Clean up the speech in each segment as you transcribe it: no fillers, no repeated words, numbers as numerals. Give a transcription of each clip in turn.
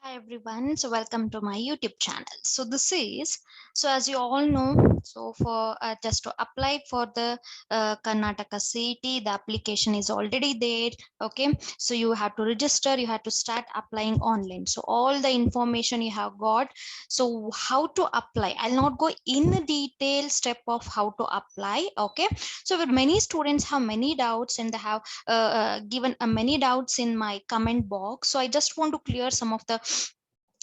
Hi everyone, so welcome to my YouTube channel. So as you all know, so for just to apply for the Karnataka CET, the application is already there. Okay, so you have to register, you have to start applying online. So all the information you have got. So how to apply? I'll not go in the detail step of how to apply. Okay, so with many students have many doubts and they have given many doubts in my comment box. So I just want to clear some of the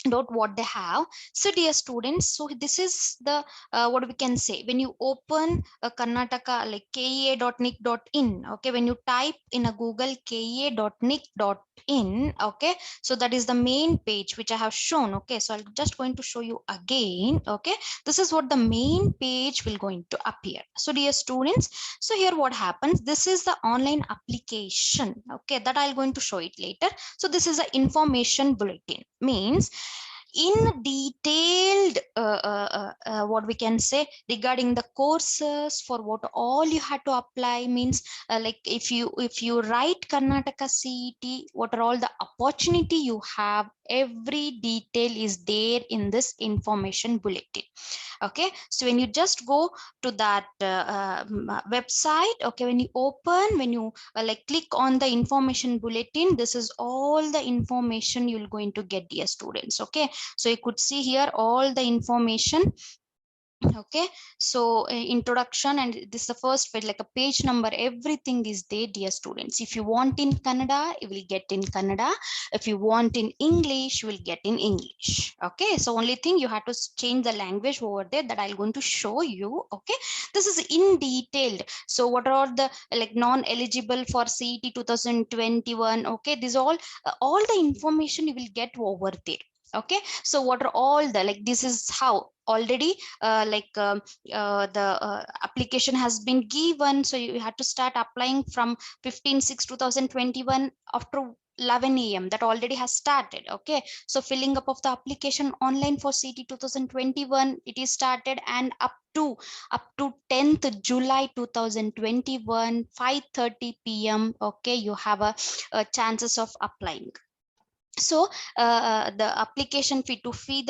doubt what they have. So dear students, so this is the what we can say when you open a Karnataka like kea.nic.in. Okay, when you type in a Google kea.nic.in, okay, so that is the main page which I have shown. Okay, so I'm just going to show you again. Okay, this is what the main page will going to appear. So dear students, so here what happens, this is the online application. Okay, that I'll going to show it later. So this is the information bulletin, means in detailed what we can say regarding the courses for what all you had to apply, means like if you write Karnataka CET, what are all the opportunity you have, every detail is there in this information bulletin. Okay, so when you just go to that website, okay, when you open, when you like click on the information bulletin, this is all the information you're going to get, dear students. Okay, so you could see here all the information. Okay, so introduction, and this is the first page, like a page number, everything is there, dear students. If you want in Kannada, you will get in Kannada. If you want in English, you will get in English. Okay, so only thing you have to change the language over there, that I'm going to show you. Okay, this is in detailed. So what are the like non-eligible for CET 2021? Okay, this all the information you will get over there. Okay, so what are all the, like, this is how already the application has been given. So you have to start applying from 15/6/2021 after 11 a.m. that already has started. Okay, so filling up of the application online for CET 2021, it is started, and up to 10th July 2021 5:30 p.m. Okay, you have a chances of applying. So the application fee to fill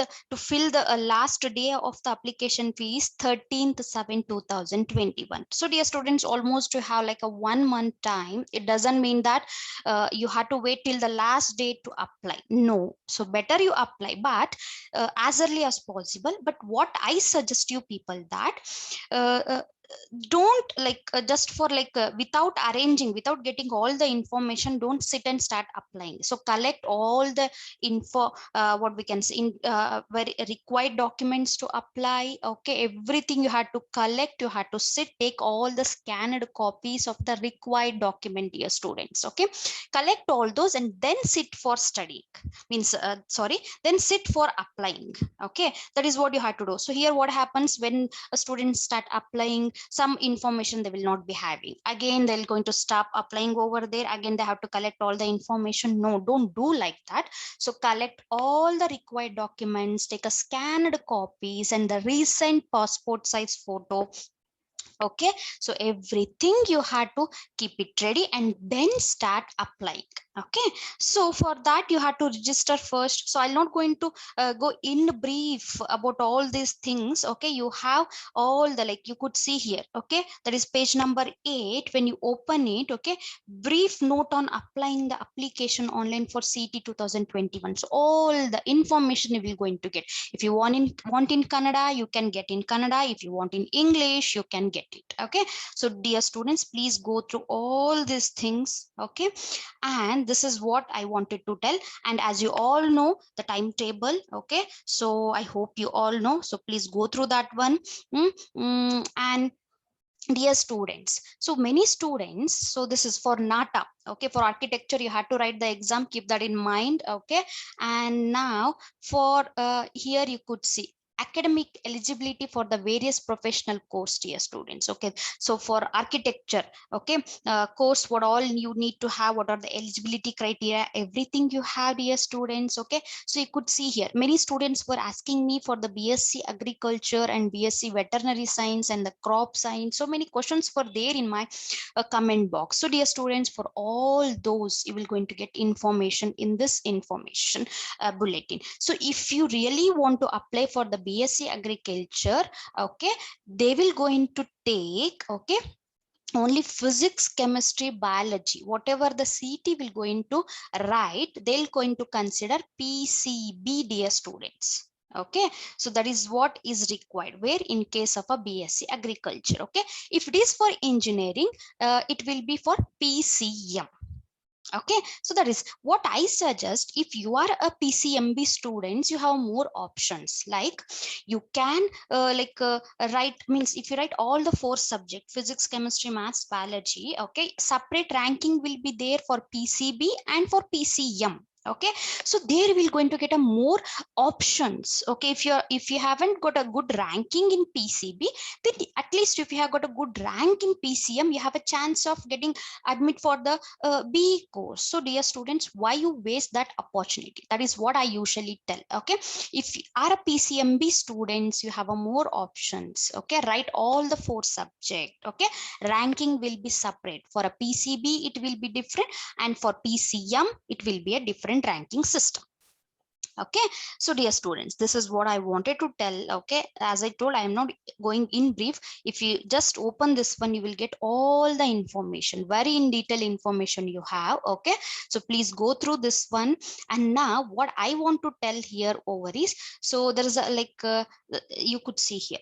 the last day of the application fee is 13/7/2021. So dear students, almost you have like a 1 month time. It doesn't mean that you have to wait till the last day to apply. No, so better you apply, but as early as possible. But what I suggest you people that uh, uh, don't just for without arranging, without getting all the information, don't sit and start applying. So collect all the info, what we can say, in very required documents to apply. Okay, everything you had to collect, you had to sit, take all the scanned copies of the required document, dear students. Okay, collect all those and then sit for studying, means sorry, then sit for applying. Okay, that is what you have to do. So here what happens, when a student start applying, some information they will not be having, again they're going to stop applying over there, again they have to collect all the information. No, don't do like that. So collect all the required documents, take a scanned copies and the recent passport size photo. Okay, so everything you had to keep it ready and then start applying. Okay, so for that you have to register first. So I'm not going to go in brief about all these things. Okay, you have all the, like you could see here. Okay, that is page number 8. When you open it, okay, brief note on applying the application online for CET 2021. So all the information you will going to get. If you want in Kannada, you can get in Kannada. If you want in English, you can get it. Okay, so dear students, please go through all these things. Okay, and this is what I wanted to tell. And as you all know the timetable, okay, so I hope you all know, so please go through that one. And dear students, so many students, so this is for NATA. Okay, for architecture you had to write the exam, keep that in mind. Okay, and now for here you could see academic eligibility for the various professional course, dear students. Okay, so for architecture, okay, course, what all you need to have, what are the eligibility criteria, everything you have, dear students. Okay, so you could see here many students were asking me for the BSc agriculture and BSc veterinary science and the crop science. So many questions were there in my comment box. So dear students, for all those you will going to get information in this information bulletin. So if you really want to apply for the BSc agriculture, okay, they will going to take, okay, only physics, chemistry, biology, whatever the CT will going to write, they'll going to consider PCB, dear students. Okay, so that is what is required where in case of a BSc agriculture. Okay, if it is for engineering, it will be for PCM. Okay, so that is what I suggest. If you are a PCMB students, you have more options, like you can write, means if you write all the 4 subjects, physics, chemistry, maths, biology, okay, separate ranking will be there for PCB and for PCM. Okay, so there we're going to get a more options. Okay, if you haven't got a good ranking in PCB, then at least if you have got a good rank in PCM, you have a chance of getting admit for the B course. So dear students, why you waste that opportunity? That is what I usually tell. Okay, if you are a PCMB students, you have a more options. Okay, write all the 4 subject. Okay, ranking will be separate. For a PCB it will be different, and for PCM it will be a different ranking system. Okay, so dear students, this is what I wanted to tell. Okay, as I told, I am not going in brief. If you just open this one, you will get all the information, very in detail information you have. Okay, so please go through this one. And now what I want to tell here over is, so there is a you could see here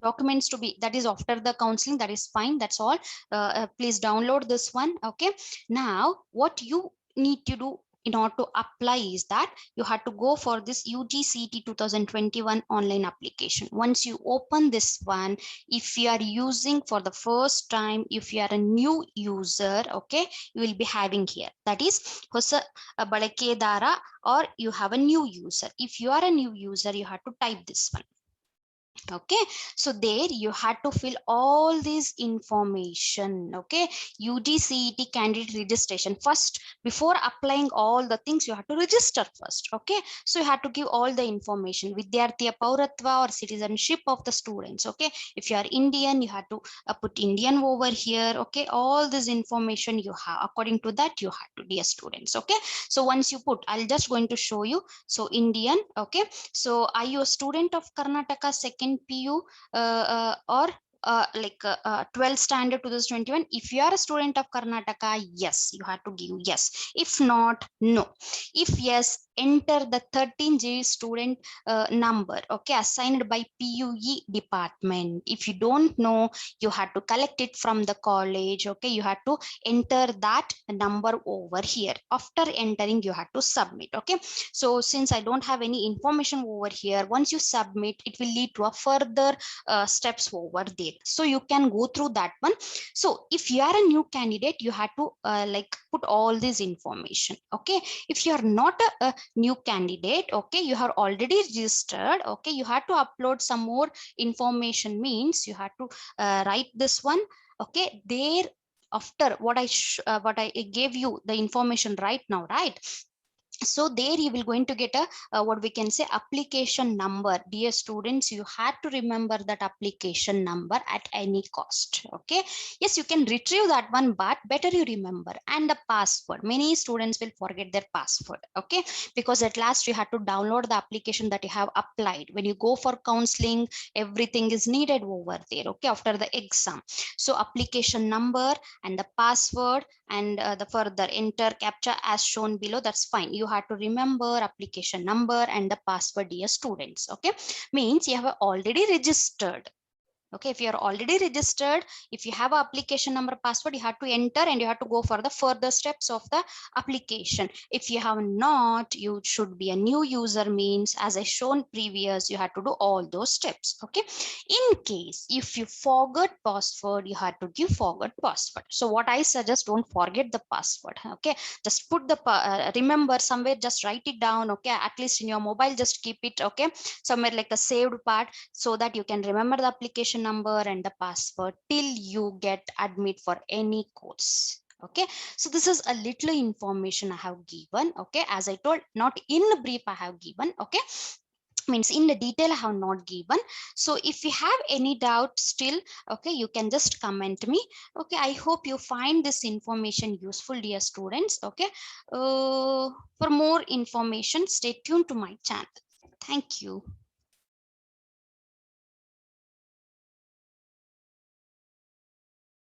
documents to be, that is after the counseling, that is fine, that's all. Please download this one. Okay, now what you need to do in order to apply is that you have to go for this UGCET 2021 online application. Once you open this one, if you are using for the first time, if you are a new user, okay, you will be having here, that is hosa balakedara, or you have a new user. If you are a new user, you have to type this one. Okay, so there you had to fill all this information. Okay, UGCET candidate registration first. Before applying all the things, you have to register first. Okay, so you have to give all the information, Vidyarthiya Pauratva or citizenship of the students. Okay, if you are Indian, you have to put Indian over here. Okay, all this information you have, according to that you have to, dear students. Okay, so once you put, I'll just going to show you. So Indian. Okay, so are you a student of Karnataka second PU or 12th standard 2021? If you are a student of Karnataka, yes, you have to give yes. If not, no. If yes, enter the 13J student number, okay, assigned by PUE department. If you don't know, you have to collect it from the college. Okay, you have to enter that number over here. After entering, you have to submit. Okay, so since I don't have any information over here, once you submit, it will lead to a further steps over there. So you can go through that one. So if you are a new candidate, you have to put all this information. Okay, if you are not a new candidate, okay, you have already registered, okay, you have to upload some more information, means you have to write this one. Okay, there after what I gave you the information right now, right? So there you will going to get a what we can say application number. Dear students, you had to remember that application number at any cost. Okay, yes, you can retrieve that one, but better you remember. And the password, many students will forget their password. Okay, because at last you have to download the application that you have applied. When you go for counseling, everything is needed over there. Okay, after the exam, so application number and the password and the further enter captcha as shown below, that's fine. You have to remember application number and the password, dear students. Okay, means you have already registered. Okay, if you are already registered, if you have an application number, password, you have to enter and you have to go for the further steps of the application. If you have not, you should be a new user, means as I shown previous, you have to do all those steps. Okay, in case if you forgot password, you have to give forgot password. So what I suggest, don't forget the password. Okay, just put the remember somewhere, just write it down. Okay, at least in your mobile, just keep it, okay, somewhere like a saved part, so that you can remember the application number and the password till you get admit for any course. Okay, so this is a little information I have given. Okay, as I told, not in brief I have given. Okay, means in the detail I have not given. So if you have any doubt still, okay, you can just comment me. Okay, I hope you find this information useful, dear students. Okay, for more information, stay tuned to my channel. Thank you.